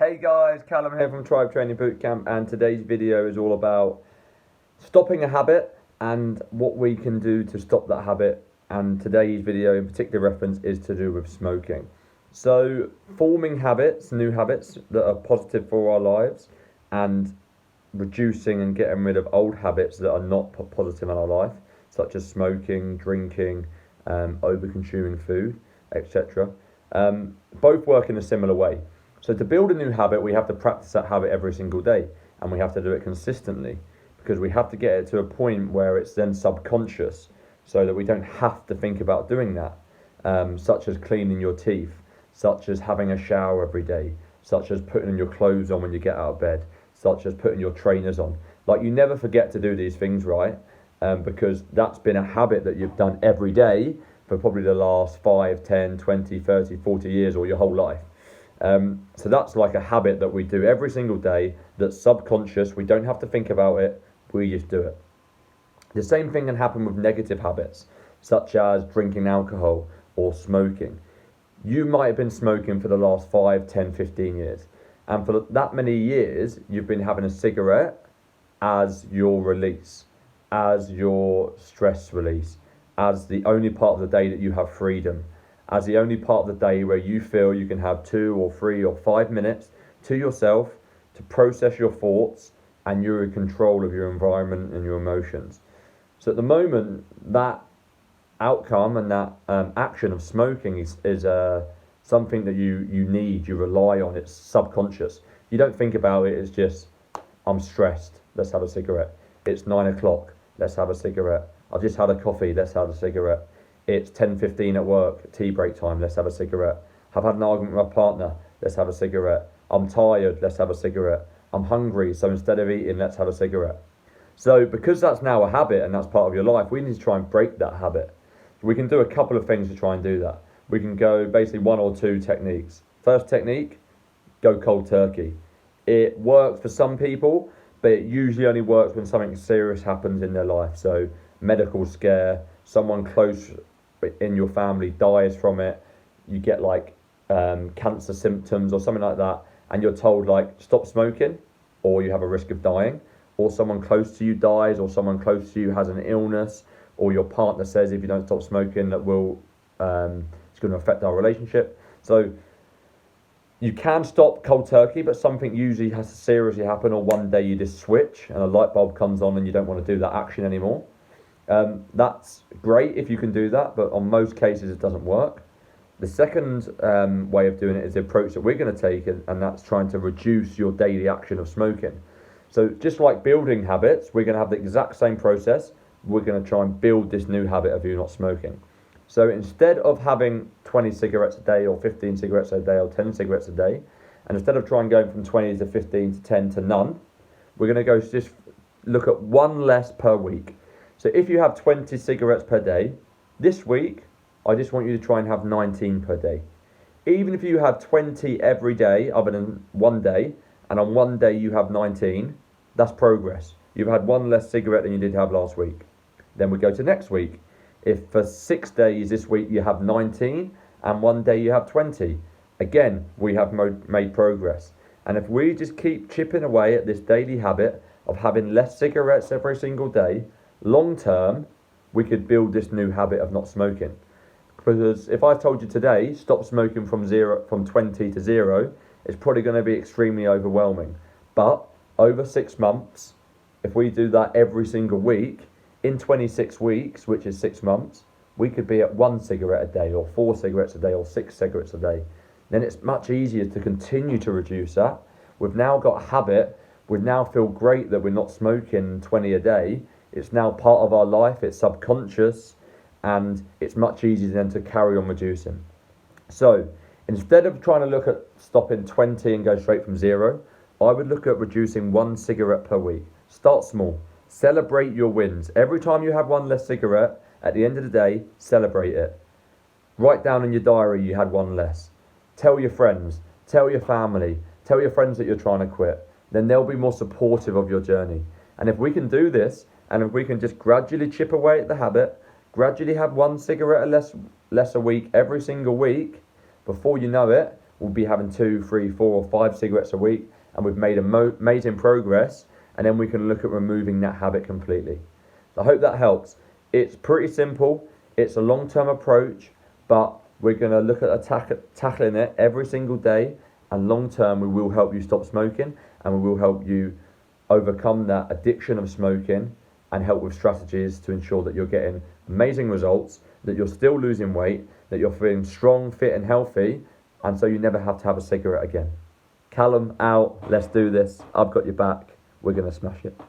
Hey guys, Callum here from Tribe Training Bootcamp, and today's video is all about stopping a habit and what we can do to stop that habit. And today's video in particular reference is to do with smoking. So forming habits, new habits that are positive for our lives, and reducing and getting rid of old habits that are not positive in our life, such as smoking, drinking, over consuming food, etc. Both work in a similar way. So to build a new habit, we have to practice that habit every single day, and we have to do it consistently, because we have to get it to a point where it's then subconscious, so that we don't have to think about doing that, such as cleaning your teeth, such as having a shower every day, such as putting your clothes on when you get out of bed, such as putting your trainers on. Like, you never forget to do these things, right? Because that's been a habit that you've done every day for probably the last 5, 10, 20, 30, 40 years, or your whole life. So that's like a habit that we do every single day, that's subconscious. We don't have to think about it, we just do it. The same thing can happen with negative habits, such as drinking alcohol or smoking. You might have been smoking for the last 5, 10, 15 years, and for that many years you've been having a cigarette as your release, as your stress release, as the only part of the day that you have freedom, as the only part of the day where you feel you can have 2 or 3 or 5 minutes to yourself to process your thoughts, and you're in control of your environment and your emotions. So at the moment, that outcome and that action of smoking is something that you need, you rely on. It's subconscious. You don't think about it. It's just, I'm stressed, let's have a cigarette. It's 9 o'clock, let's have a cigarette. I've just had a coffee, let's have a cigarette. It's 10:15 at work, tea break time, let's have a cigarette. I've had an argument with my partner, let's have a cigarette. I'm tired, let's have a cigarette. I'm hungry, so instead of eating, let's have a cigarette. So because that's now a habit and that's part of your life, we need to try and break that habit. We can do a couple of things to try and do that. We can go basically 1 or 2 techniques. First technique, go cold turkey. It works for some people, but it usually only works when something serious happens in their life. So medical scare, someone close in your family dies from it, you get like cancer symptoms or something like that, and you're told like stop smoking or you have a risk of dying, or someone close to you dies, or someone close to you has an illness, or your partner says if you don't stop smoking that will it's going to affect our relationship. So you can stop cold turkey, but something usually has to seriously happen, or one day you just switch and a light bulb comes on and you don't want to do that action anymore. That's great if you can do that, but on most cases it doesn't work. The second way of doing it is the approach that we're going to take, and that's trying to reduce your daily action of smoking. So just like building habits, we're going to have the exact same process. We're going to try and build this new habit of you not smoking. So instead of having 20 cigarettes a day, or 15 cigarettes a day, or 10 cigarettes a day, and instead of trying going from 20 to 15 to 10 to none, we're going to go just look at 1 less per week. So if you have 20 cigarettes per day, this week, I just want you to try and have 19 per day. Even if you have 20 every day, other than one day, and on one day you have 19, that's progress. You've had 1 less cigarette than you did have last week. Then we go to next week. If for 6 days this week you have 19, and one day you have 20, again, we have made progress. And if we just keep chipping away at this daily habit of having less cigarettes every single day, long term, we could build this new habit of not smoking. Because if I told you today, stop smoking from 20 to 0, it's probably going to be extremely overwhelming. But over 6 months, if we do that every single week, in 26 weeks, which is 6 months, we could be at 1 cigarette a day, or 4 cigarettes a day, or 6 cigarettes a day. Then it's much easier to continue to reduce that. We've now got a habit. We now feel great that we're not smoking 20 a day. It's now part of our life, it's subconscious, and it's much easier then to carry on reducing. So instead of trying to look at stopping 20 and go straight from 0, I would look at reducing 1 cigarette per week. Start small. Celebrate your wins. Every time you have 1 less cigarette, at the end of the day, celebrate it. Write down in your diary you had 1 less. Tell your friends, tell your family, tell your friends that you're trying to quit. Then they'll be more supportive of your journey. And if we can do this, and if we can just gradually chip away at the habit, gradually have 1 cigarette less a week every single week, before you know it, we'll be having 2, 3, 4 or 5 cigarettes a week, and we've made amazing progress, and then we can look at removing that habit completely. So I hope that helps. It's pretty simple. It's a long-term approach, but we're going to look at tackling it every single day, and long-term we will help you stop smoking, and we will help you overcome that addiction of smoking and help with strategies to ensure that you're getting amazing results, that you're still losing weight, that you're feeling strong, fit and healthy, and so you never have to have a cigarette again. Callum out, let's do this. I've got your back. We're going to smash it.